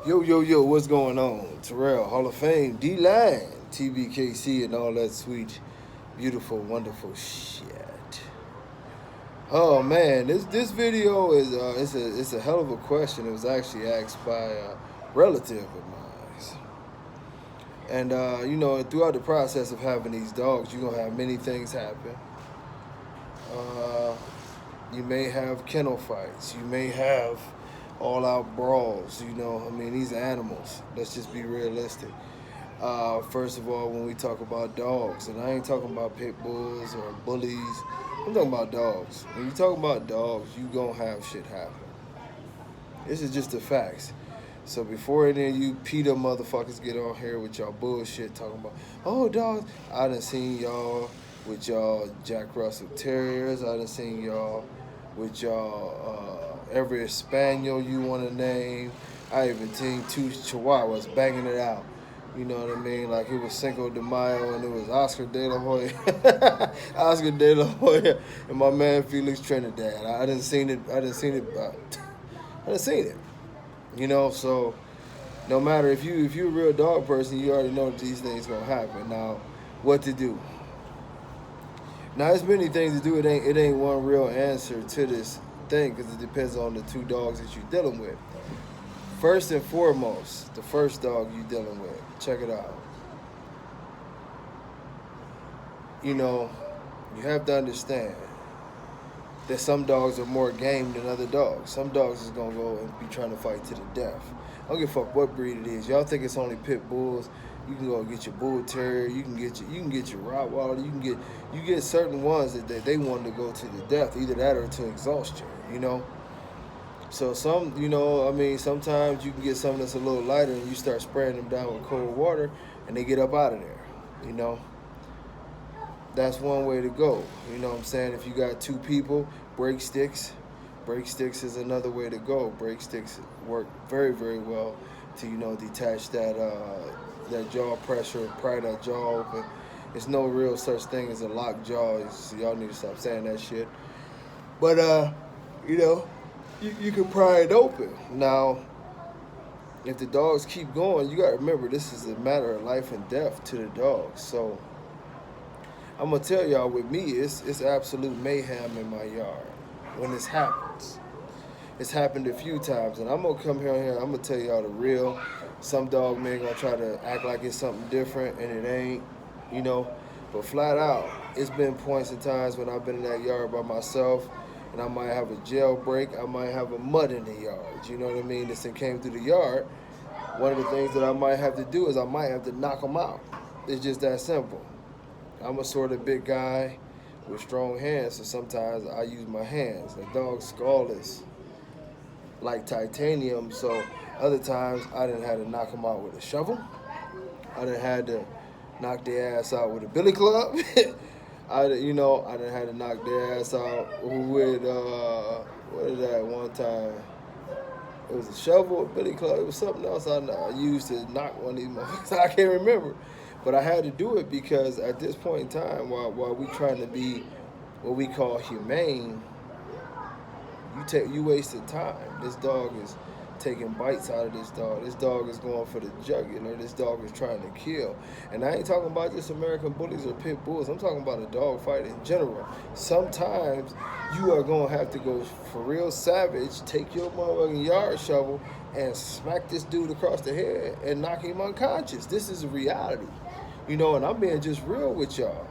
Yo, yo, yo, what's going on? Terrell, Hall of Fame, D-Line, TBKC, and all that sweet, beautiful, wonderful shit. Oh man, this video is it's a hell of a question. It was actually asked by a relative of mine, and throughout the process of having these dogs, you're gonna have many things happen. Uh, you may have kennel fights. You may have all-out brawls. I mean, these animals. Let's just be realistic. First of all, when we talk about dogs, and I ain't talking about pit bulls or bullies, I'm talking about dogs. When you talk about dogs, you gonna have shit happen. This is just the facts. So before any of you PETA motherfuckers get on here with y'all bullshit talking about, oh dogs, I done seen y'all with y'all Jack Russell Terriers. I done seen y'all with y'all every Spaniel you want to name. I even seen two Chihuahuas banging it out. You know what I mean? Like it was Cinco de Mayo and it was Oscar De La Hoya, Oscar De La Hoya, and my man Felix Trinidad. I didn't seen it. I didn't seen it. I didn't seen it. So no matter if you're a real dog person, you already know that these things gonna happen. Now, what to do? Now, there's many things to do. It ain't one real answer to this thing because it depends on the two dogs that you're dealing with. First and foremost, the first dog you're dealing with. Check it out. You have to understand that some dogs are more game than other dogs. Some dogs is gonna go and be trying to fight to the death. I don't give a fuck what breed it is. Y'all think it's only pit bulls? You can go get your bull terrier. You can get your Rottweiler. You get certain ones that they want to go to the death, either that or to exhaustion. So sometimes you can get something that's a little lighter and you start spraying them down with cold water and they get up out of there. That's one way to go. You know what I'm saying? If you got two people, break sticks. Break sticks is another way to go. Break sticks work very, very well to, detach that jaw pressure, pry that jaw open. There's no real such thing as a locked jaw. So y'all need to stop saying that shit. But you can pry it open. Now, if the dogs keep going, you gotta remember this is a matter of life and death to the dogs. So I'm gonna tell y'all, with me, it's absolute mayhem in my yard when this happens. It's happened a few times, and I'm gonna come here. I'm gonna tell y'all the real. Some dog man gonna try to act like it's something different, and it ain't. But flat out, it's been points and times when I've been in that yard by myself, and I might have a jailbreak. I might have a mud in the yard. You know what I mean? This thing came through the yard. One of the things that I might have to do is I might have to knock them out. It's just that simple. I'm a sort of big guy with strong hands, so sometimes I use my hands. The dog's skull is like titanium, so other times I done had to knock them out with a shovel. I done had to knock their ass out with a billy club. I done had to knock their ass out with what is that one time? It was a shovel, a billy club. It was something else I used to knock one of these motherfuckers. I can't remember. But I had to do it because at this point in time, while we trying to be what we call humane, you wasted time. This dog is taking bites out of this dog. This dog is going for the jugular. This dog is trying to kill. And I ain't talking about just American bullies or pit bulls. I'm talking about a dog fight in general. Sometimes you are going to have to go for real savage, take your motherfucking yard shovel and smack this dude across the head and knock him unconscious. This is a reality. And I'm being just real with y'all.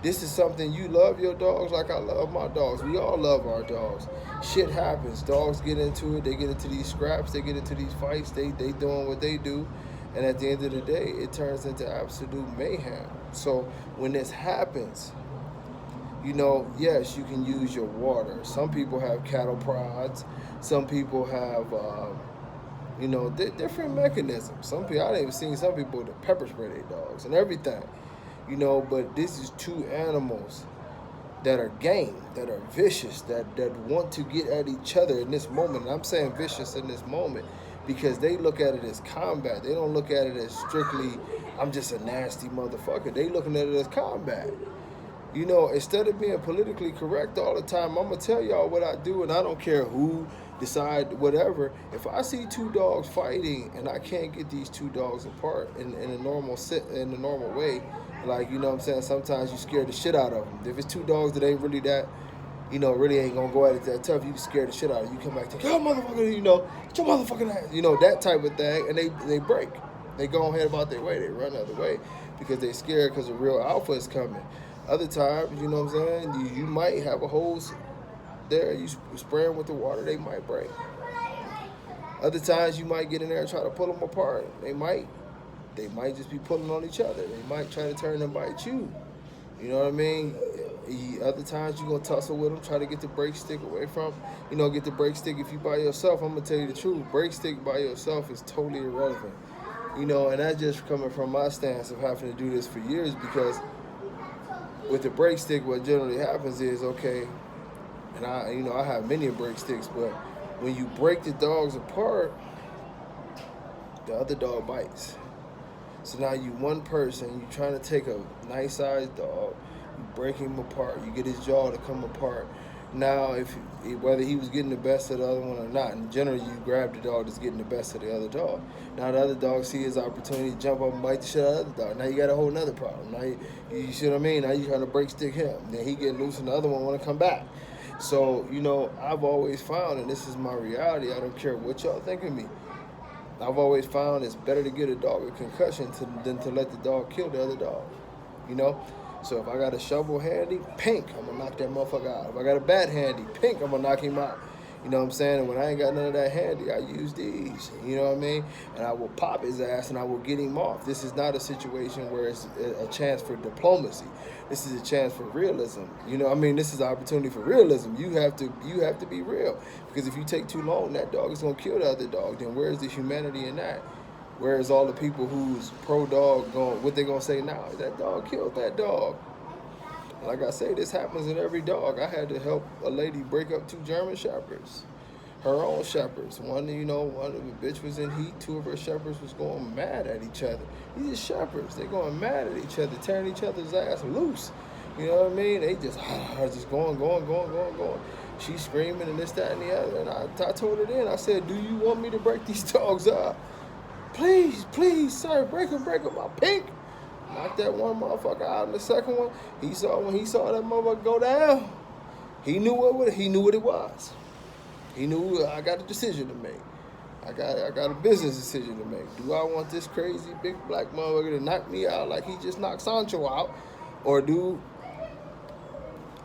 This is something you love your dogs like I love my dogs. We all love our dogs. Shit happens. Dogs get into it. They get into these scraps. They get into these fights. They doing what they do. And at the end of the day, it turns into absolute mayhem. So when this happens, yes, you can use your water. Some people have cattle prods. Some people have, different mechanisms. Some people, I even seen some people that pepper spray their dogs and everything. But this is two animals that are game, that are vicious, that want to get at each other in this moment. And I'm saying vicious in this moment because they look at it as combat. They don't look at it as strictly, I'm just a nasty motherfucker. They looking at it as combat. Instead of being politically correct all the time, I'm going to tell y'all what I do, and I don't care who decide whatever. If I see two dogs fighting and I can't get these two dogs apart in a normal way, like, you know what I'm saying, sometimes you scare the shit out of them. If it's two dogs that ain't really that, really ain't gonna go at it that tough, you scare the shit out of you. You come back to, yo, motherfucker, get your motherfucking ass, that type of thing, and they break. They go ahead about their way. They run the other way because they scared because a real alpha is coming. Other times, you know what I'm saying, you might have a hose there, you spray them with the water, they might break. Other times you might get in there and try to pull them apart. They might just be pulling on each other. They might try to turn and bite you. You know what I mean? Other times you're going to tussle with them, try to get the brake stick away from, get the brake stick. If you by yourself, I'm going to tell you the truth. Brake stick by yourself is totally irrelevant. And that's just coming from my stance of having to do this for years, because with the brake stick, what generally happens is, okay, and I have many brake sticks, but when you break the dogs apart, the other dog bites. So now you one person, you trying to take a nice sized dog, you break him apart, you get his jaw to come apart. Now, whether he was getting the best of the other one or not, and generally you grab the dog that's getting the best of the other dog. Now the other dog see his opportunity to jump up and bite the shit out of the other dog. Now you got a whole nother problem. Now you see what I mean? Now you trying to break stick him. Then he get loose and the other one want to come back. So, I've always found, and this is my reality, I don't care what y'all think of me, I've always found it's better to get a dog a concussion than to let the dog kill the other dog. So if I got a shovel handy, pink, I'm going to knock that motherfucker out. If I got a bat handy, pink, I'm going to knock him out. You know what I'm saying? And when I ain't got none of that handy, I use these. You know what I mean? And I will pop his ass and I will get him off. This is not a situation where it's a chance for diplomacy. This is a chance for realism. This is an opportunity for realism. You have to be real. Because if you take too long, that dog is going to kill the other dog. Then where's the humanity in that? Whereas all the people who's pro-dog, what they going to say now? That dog killed that dog. Like I say, this happens in every dog. I had to help a lady break up 2 German shepherds, her own shepherds. One of the bitch was in heat. 2 of her shepherds was going mad at each other. These are shepherds. They going mad at each other, tearing each other's ass loose. You know what I mean? They just going. She's screaming and this, that, and the other. And I told her then, I said, do you want me to break these dogs up? Please, sir, break them, my pink. Knocked that one motherfucker out, and the second one, when he saw that motherfucker go down, he knew what it was. He knew I got a decision to make. I got a business decision to make. Do I want this crazy big black motherfucker to knock me out like he just knocked Sancho out, or do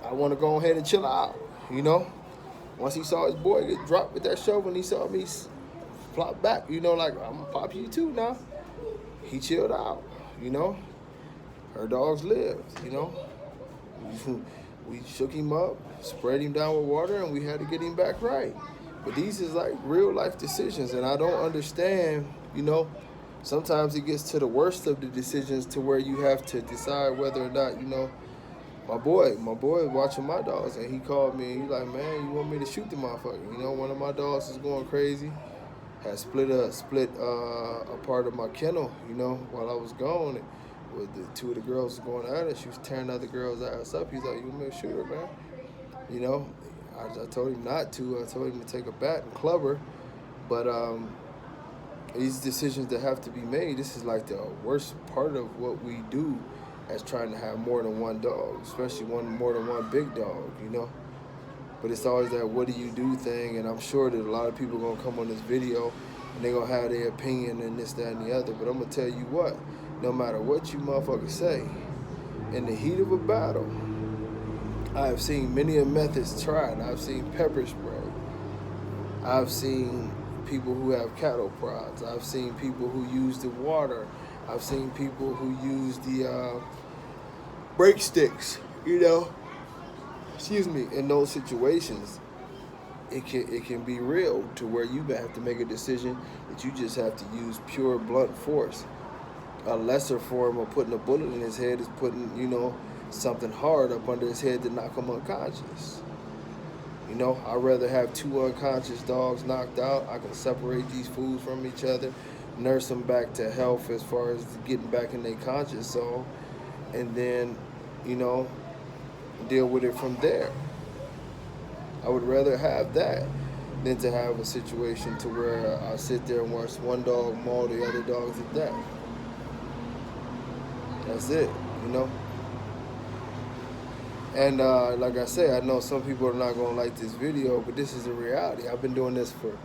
I want to go ahead and chill out? Once he saw his boy get dropped with that shovel and he saw me flop back, like, I'm gonna pop you too now. He chilled out. Her dogs lived, We shook him up, sprayed him down with water, and we had to get him back right. But these is like real life decisions, and I don't understand, sometimes it gets to the worst of the decisions to where you have to decide whether or not, my boy watching my dogs, and he called me and he's like, man, you want me to shoot the motherfucker? One of my dogs is going crazy. Had split a part of my kennel, while I was gone. With the 2 of the girls going at it, she was tearing the other girl's ass up. He's like, you want me to shoot her, man? I told him not to. I told him to take a bat and club her. But these decisions that have to be made, this is like the worst part of what we do as trying to have more than one dog, especially more than one big dog, But it's always that what do you do thing, and I'm sure that a lot of people are going to come on this video and they're going to have their opinion and this, that, and the other. But I'm going to tell you what, no matter what you motherfuckers say, in the heat of a battle, I have seen many methods tried. I've seen pepper spray. I've seen people who have cattle prods. I've seen people who use the water. I've seen people who use the brake sticks, Excuse me, in those situations, it can be real to where you have to make a decision that you just have to use pure blunt force. A lesser form of putting a bullet in his head is putting, something hard up under his head to knock him unconscious. I'd rather have 2 unconscious dogs knocked out. I can separate these fools from each other, nurse them back to health as far as getting back in their conscious zone, and then, deal with it from there. I would rather have that than to have a situation to where I sit there and watch one dog maul the other dogs to death. That's it, you know. And like I said, I know some people are not gonna like this video, but this is the reality. I've been doing this for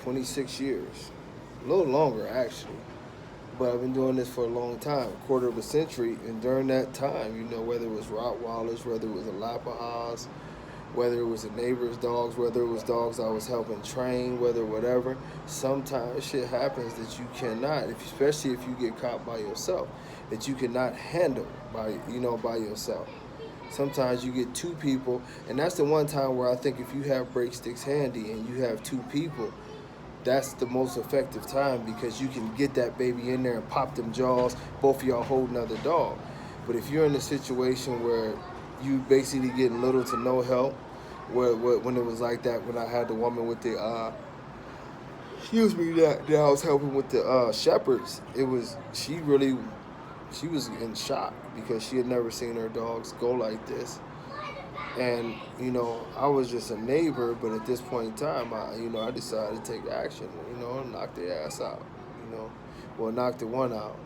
26 years, a little longer actually. But I've been doing this for a long time, a quarter of a century, and during that time, you know, whether it was Rottweilers, whether it was a Lapahas, whether it was the neighbor's dogs, whether it was dogs I was helping train, whether whatever, sometimes shit happens that you cannot, especially if you get caught by yourself, that you cannot handle by yourself. Sometimes you get two people, and that's the one time where I think if you have breaksticks handy and you have two people, that's the most effective time because you can get that baby in there and pop them jaws, both of y'all hold another dog. But if you're in a situation where you basically getting little to no help, when it was like that, when I had the woman with the, that I was helping with the shepherds, she was in shock because she had never seen her dogs go like this. And, you know, I was just a neighbor, but at this point in time, I decided to take action, knock their ass out, well, knock the one out,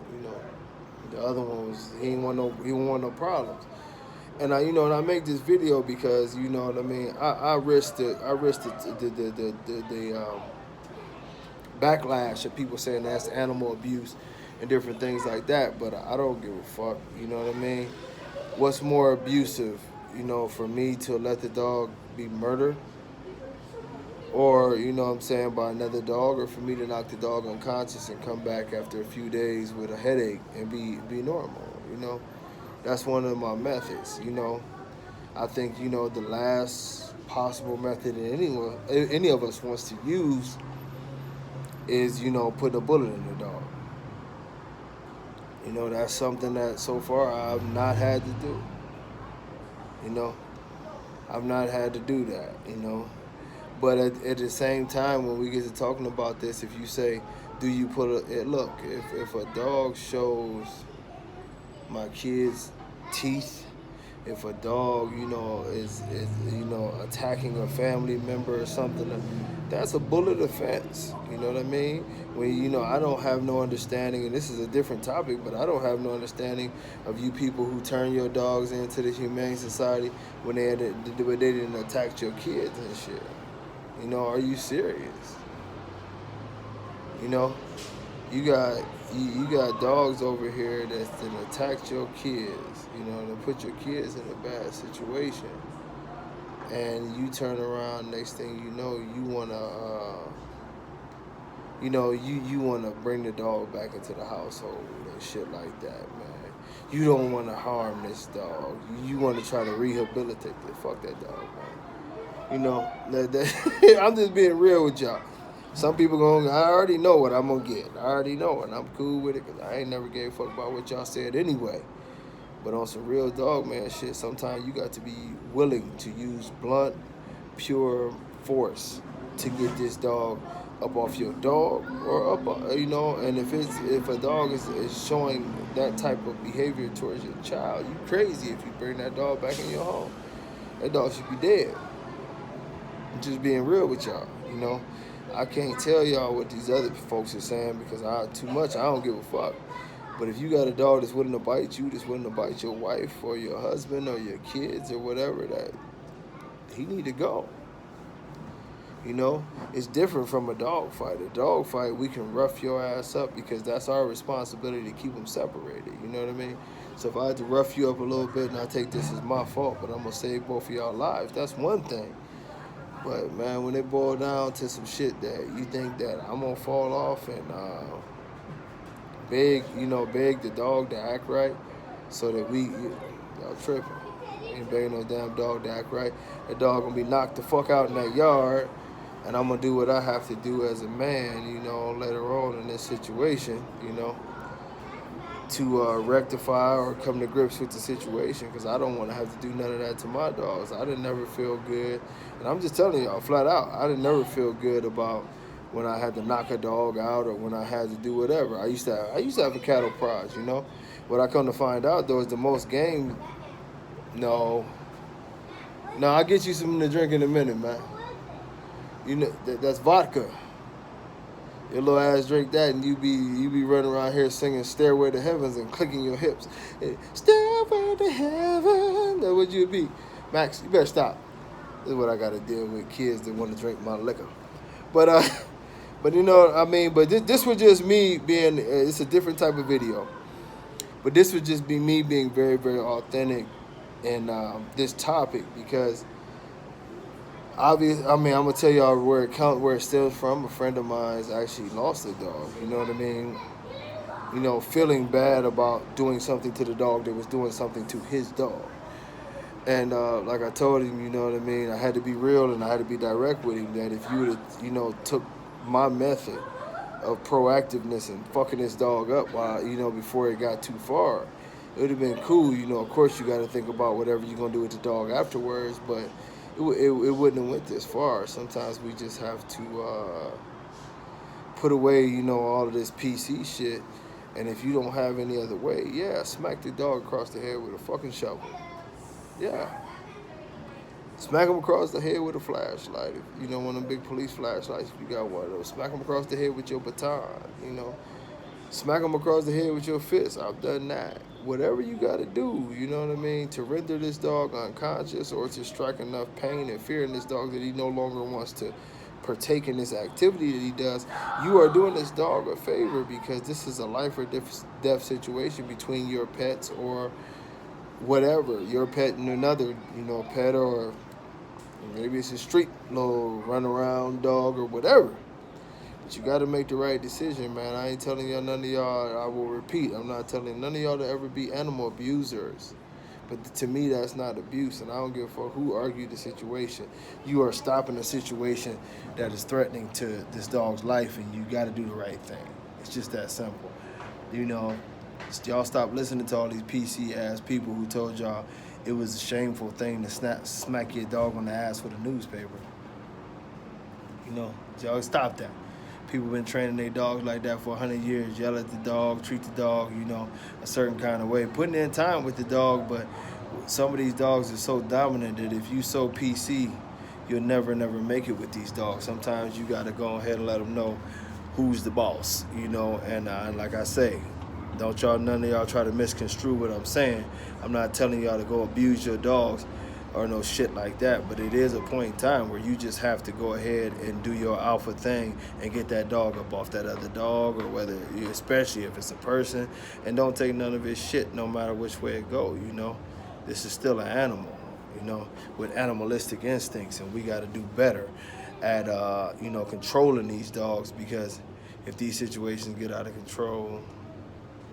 The other one he didn't want no problems. And I make this video because, you know what I mean, I risked the backlash of people saying that's animal abuse and different things like that, but I don't give a fuck, you know what I mean? What's more abusive? For me to let the dog be murdered or, by another dog, or for me to knock the dog unconscious and come back after a few days with a headache and be normal, That's one of my methods, I think, the last possible method any of us wants to use is, putting a bullet in the dog. That's something that so far I've not had to do. I've not had to do that, But at the same time, when we get to talking about this, if you say, do you look, if a dog shows my kid's teeth, if a dog, is attacking a family member or something, that's a bullet offense. You know what I mean? When, I don't have no understanding, and this is a different topic, but I don't have no understanding of you people who turn your dogs into the Humane Society when they didn't attack your kids and shit. Are you serious? You got dogs over here that attacked your kids, and put your kids in a bad situation. And you turn around, next thing you know, you wanna bring the dog back into the household and shit like that, man. You don't wanna harm this dog. You wanna try to rehabilitate it. Fuck that dog, man. I'm just being real with y'all. Some people I already know what I'm gonna get. I already know, and I'm cool with it because I ain't never gave a fuck about what y'all said anyway. But on some real dog man shit, sometimes you got to be willing to use blunt, pure force to get this dog up off your dog or up, and if a dog is showing that type of behavior towards your child, you crazy if you bring that dog back in your home. That dog should be dead. I'm just being real with y'all, I can't tell y'all what these other folks are saying because I don't give a fuck. But if you got a dog that's willing to bite you, that's willing to bite your wife or your husband or your kids or whatever, that he need to go. It's different from a dog fight. A dog fight, we can rough your ass up because that's our responsibility to keep them separated. You know what I mean? So if I had to rough you up a little bit and I take this as my fault, but I'm going to save both of y'all lives, that's one thing. But, man, when it boils down to some shit that you think that I'm going to fall off and beg the dog to act right so that y'all tripping. Ain't begging no damn dog to act right. That dog going to be knocked the fuck out in that yard, and I'm going to do what I have to do as a man, later on in this situation, to rectify or come to grips with the situation because I don't want to have to do none of that to my dogs. I didn't never feel good. And I'm just telling y'all flat out, I didn't never feel good about when I had to knock a dog out or when I had to do whatever. I used to have a cattle prod, What I come to find out, though, is the most game... No, I'll get you something to drink in a minute, man. You know that's vodka. Your little ass drink that, and you be running around here singing "Stairway to Heavens" and clicking your hips. Stairway to Heaven. That what you be, Max. You better stop. This is what I got to deal with kids that want to drink my liquor. But but you know, I mean, but this was just me being. It's a different type of video. But this would just be me being very, very authentic in this topic because obvious. I mean, I'm gonna tell y'all where it stems from. A friend of mine's actually lost a dog. You know what I mean? You know, feeling bad about doing something to the dog that was doing something to his dog. And like I told him, you know what I mean, I had to be real and I had to be direct with him that if you would have, you know, took my method of proactiveness and fucking this dog up while, you know, before it got too far, it would have been cool. You know, of course you got to think about whatever you're going to do with the dog afterwards, but it wouldn't have went this far. Sometimes we just have to put away, you know, all of this PC shit. And if you don't have any other way, yeah, smack the dog across the head with a fucking shovel. Yeah. Smack him across the head with a flashlight. If you know, one of them big police flashlights, if you got one of those. Smack him across the head with your baton, you know. Smack him across the head with your fist. I've done that. Whatever you got to do, you know what I mean, to render this dog unconscious or to strike enough pain and fear in this dog that he no longer wants to partake in this activity that he does, you are doing this dog a favor because this is a life or death situation between your pets or whatever, your pet and another, you know, pet, or maybe it's a street little run around dog or whatever. But you got to make the right decision, man. I ain't telling y'all, none of y'all, I will repeat, I'm not telling none of y'all to ever be animal abusers. But to me, that's not abuse, and I don't give a fuck who argued the situation. You are stopping a situation that is threatening to this dog's life, and you got to do the right thing. It's just that simple. You know, y'all stop listening to all these PC-ass people who told y'all it was a shameful thing to smack your dog on the ass with a newspaper. You know, y'all stop that. People been training their dogs like that for 100 years. Yell at the dog, treat the dog, you know, a certain kind of way. Putting in time with the dog, but some of these dogs are so dominant that if you so PC, you'll never make it with these dogs. Sometimes you got to go ahead and let them know who's the boss, you know. And like I say, don't y'all, none of y'all try to misconstrue what I'm saying. I'm not telling y'all to go abuse your dogs or no shit like that, but it is a point in time where you just have to go ahead and do your alpha thing and get that dog up off that other dog, or whether, especially if it's a person, and don't take none of his shit no matter which way it go, you know. This is still an animal, you know, with animalistic instincts, and we got to do better at, you know, controlling these dogs, because if these situations get out of control,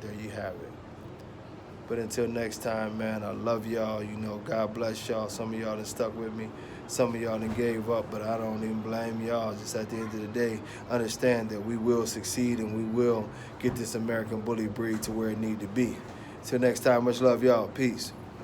there you have it. But until next time, man, I love y'all. You know, God bless y'all. Some of y'all done stuck with me. Some of y'all done gave up, but I don't even blame y'all. Just at the end of the day, understand that we will succeed and we will get this American bully breed to where it need to be. Till next time, much love, y'all. Peace.